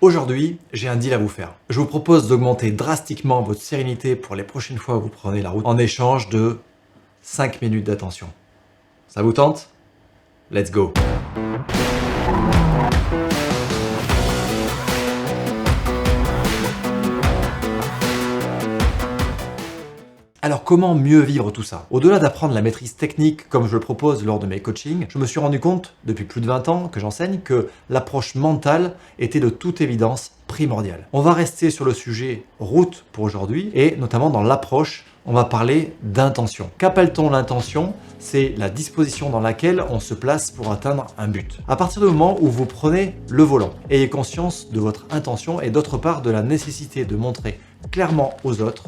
Aujourd'hui, j'ai un deal à vous faire. Je vous propose d'augmenter drastiquement votre sérénité pour les prochaines fois où vous prenez la route en échange de 5 minutes d'attention. Ça vous tente? Let's go! Alors comment mieux vivre tout ça? Au-delà d'apprendre la maîtrise technique comme je le propose lors de mes coachings, je me suis rendu compte, depuis plus de 20 ans que j'enseigne, que l'approche mentale était de toute évidence primordiale. On va rester sur le sujet route pour aujourd'hui et notamment dans l'approche, on va parler d'intention. Qu'appelle-t-on l'intention? C'est la disposition dans laquelle on se place pour atteindre un but. À partir du moment où vous prenez le volant, ayez conscience de votre intention et d'autre part de la nécessité de montrer clairement aux autres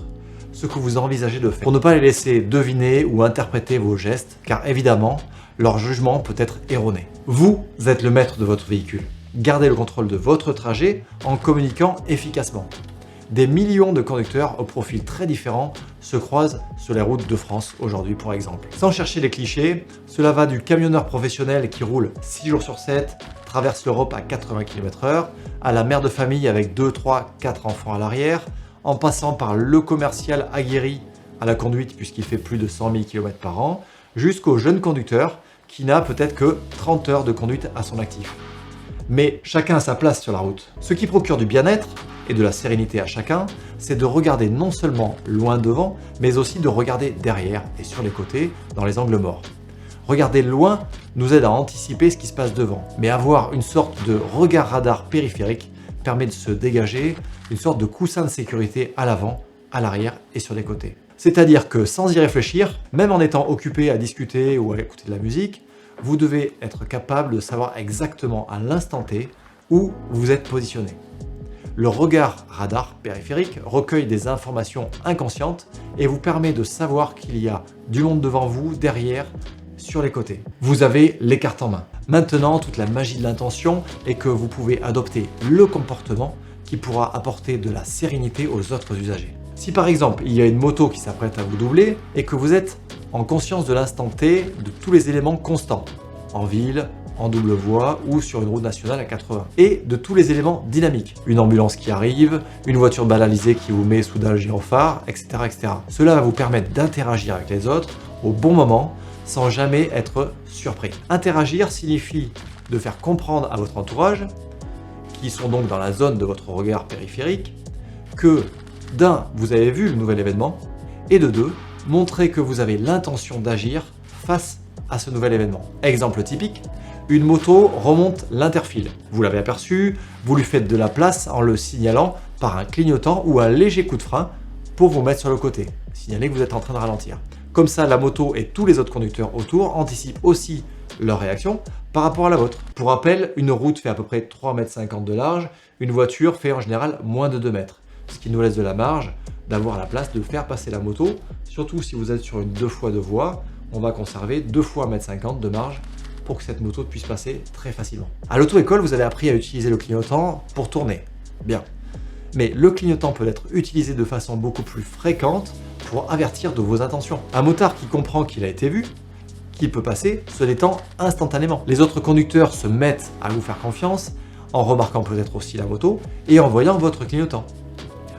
ce que vous envisagez de faire, pour ne pas les laisser deviner ou interpréter vos gestes, car évidemment, leur jugement peut être erroné. Vous êtes le maître de votre véhicule. Gardez le contrôle de votre trajet en communiquant efficacement. Des millions de conducteurs aux profils très différents se croisent sur les routes de France aujourd'hui par exemple. Sans chercher les clichés, cela va du camionneur professionnel qui roule 6 jours sur 7, traverse l'Europe à 80 km/h, à la mère de famille avec 2, 3, 4 enfants à l'arrière, en passant par le commercial aguerri à la conduite puisqu'il fait plus de 100 000 km par an, jusqu'au jeune conducteur qui n'a peut-être que 30 heures de conduite à son actif. Mais chacun a sa place sur la route. Ce qui procure du bien-être et de la sérénité à chacun, c'est de regarder non seulement loin devant, mais aussi de regarder derrière et sur les côtés dans les angles morts. Regarder loin nous aide à anticiper ce qui se passe devant, mais avoir une sorte de regard radar périphérique permet de se dégager une sorte de coussin de sécurité à l'avant, à l'arrière et sur les côtés. C'est-à-dire que sans y réfléchir, même en étant occupé à discuter ou à écouter de la musique, vous devez être capable de savoir exactement à l'instant T où vous êtes positionné. Le regard radar périphérique recueille des informations inconscientes et vous permet de savoir qu'il y a du monde devant vous, derrière, sur les côtés. Vous avez les cartes en main. Maintenant, toute la magie de l'intention est que vous pouvez adopter le comportement qui pourra apporter de la sérénité aux autres usagers. Si par exemple, il y a une moto qui s'apprête à vous doubler et que vous êtes en conscience de l'instant T de tous les éléments constants, en ville, en double voie ou sur une route nationale à 80, et de tous les éléments dynamiques, une ambulance qui arrive, une voiture banalisée qui vous met sous dalle gyrophare, etc., etc. Cela va vous permettre d'interagir avec les autres au bon moment, sans jamais être surpris. Interagir signifie de faire comprendre à votre entourage, qui sont donc dans la zone de votre regard périphérique, que d'un, vous avez vu le nouvel événement, et de deux, montrer que vous avez l'intention d'agir face à ce nouvel événement. Exemple typique, une moto remonte l'interfile. Vous l'avez aperçu, vous lui faites de la place en le signalant par un clignotant ou un léger coup de frein pour vous mettre sur le côté, signaler que vous êtes en train de ralentir. Comme ça, la moto et tous les autres conducteurs autour anticipent aussi leur réaction par rapport à la vôtre. Pour rappel, une route fait à peu près 3,50 m de large, une voiture fait en général moins de 2 mètres, ce qui nous laisse de la marge d'avoir la place de faire passer la moto, surtout si vous êtes sur une 2 fois 2 voies, on va conserver 2 fois 1,50 m de marge pour que cette moto puisse passer très facilement. À l'auto-école, vous avez appris à utiliser le clignotant pour tourner. Bien. Mais le clignotant peut être utilisé de façon beaucoup plus fréquente pour avertir de vos intentions. Un motard qui comprend qu'il a été vu, qu'il peut passer, se détend instantanément. Les autres conducteurs se mettent à vous faire confiance en remarquant peut-être aussi la moto et en voyant votre clignotant.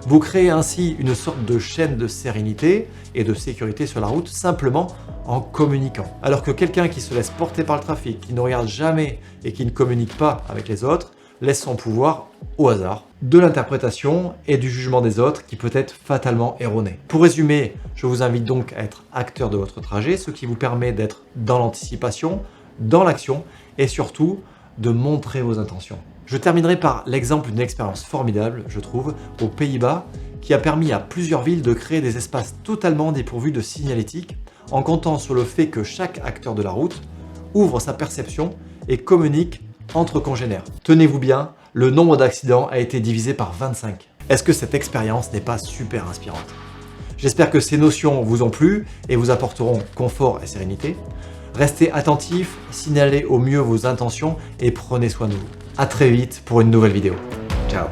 Vous créez ainsi une sorte de chaîne de sérénité et de sécurité sur la route simplement en communiquant. Alors que quelqu'un qui se laisse porter par le trafic, qui ne regarde jamais et qui ne communique pas avec les autres, laisse son pouvoir au hasard, de l'interprétation et du jugement des autres qui peut être fatalement erroné. Pour résumer, je vous invite donc à être acteur de votre trajet, ce qui vous permet d'être dans l'anticipation, dans l'action et surtout de montrer vos intentions. Je terminerai par l'exemple d'une expérience formidable, je trouve, aux Pays-Bas, qui a permis à plusieurs villes de créer des espaces totalement dépourvus de signalétique en comptant sur le fait que chaque acteur de la route ouvre sa perception et communique entre congénères. Tenez-vous bien, le nombre d'accidents a été divisé par 25. Est-ce que cette expérience n'est pas super inspirante? J'espère que ces notions vous ont plu et vous apporteront confort et sérénité. Restez attentifs, signalez au mieux vos intentions et prenez soin de vous. À très vite pour une nouvelle vidéo. Ciao.